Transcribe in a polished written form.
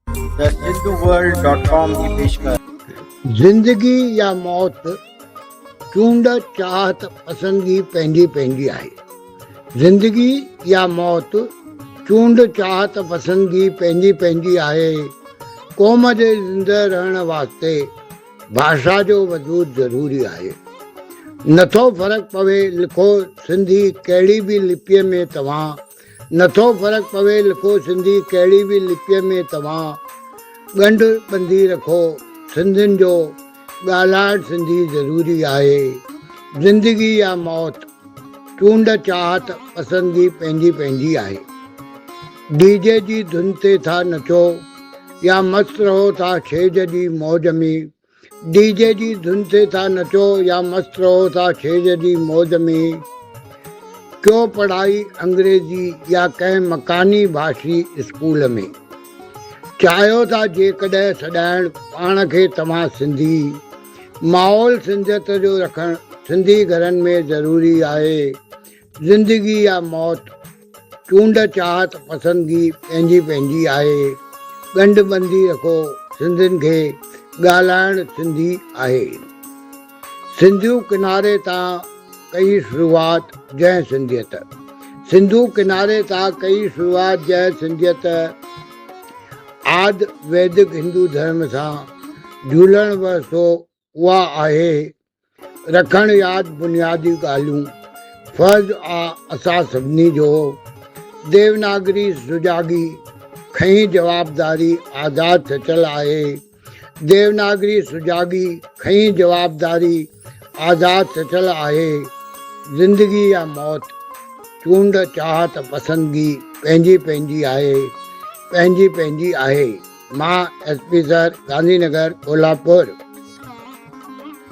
The SindhuWorld.com की पेशकश। ज़िंदगी या मौत चूंड चाहत पसंदगी पंहिंजी पंहिंजी आहे। ज़िंदगी या मौत चूंड चाहत पसंदगी पंहिंजी पंहिंजी आहे। क़ौम जे ज़िंदह रहण वास्ते भाषा जो वजूद ज़रूरी आहे। नथो फ़र्क़ु पवे लिखो सिंधी कहिड़ी बि लिपीअ में तव्हां, नथो फ़र्क़ु पवे लिखो सिंधी कहिड़ी बि लिपीअ में तव्हां। ॻंढ ॿंधी रखो सिंधियुनि जो, ॻाल्हाइण सिंधी ज़रूरी आहे। ज़िंदगी या मौत चूंड चाहत पसंदगी पंहिंजी पंहिंजी आहे। डीजे जी धुन ते था नचो या मस्तु रहो था छेज जी मौज में। डीजे जी धुन ते था नचो या मस्तु रहो था छेज जी मौज में। क्यों पढ़ाई अंग्रेजी या कंहिं मकानी भाषी स्कूल में। चाहियो था जेकॾहिं सॾाइण पाण खे तव्हां सिंधी। माहौल सिंधियत जो रखणु सिंधी घरनि में ज़रूरी आहे। ज़िंदगी या मौत चूंड चाहत पसंदगी पंहिंजी पंहिंजी आहे। ॻंढ ॿंधी रखो सिंधियुनि खे, ॻाल्हाइण सिंधी आहे। सिंधियूं किनारे तां कई शुरूआत जंहिं सिंधियत। सिंधू किनारे तां कई शुरूआत जंहिं सिंधियत। आदि वैदिक हिंदू धर्म सां झूलण वरितो उहा आहे। रखणु यादि बुनियादी ॻाल्हियूं फ़र्ज़ु आहे असां सभिनी जो। देवनागरी सुजाॻी खईं जवाबदारी आज़ादु सचल आहे। देवनागरी सुजाॻी खईं जवाबदारी आज़ादु सचल आहे। ज़िंदगी या मौत चूंड चाहत पसंदगी पंहिंजी पंहिंजी आहे, पंहिंजी पंहिंजी आहे। मां SP सर, गांधीनगर, कोल्हापुर।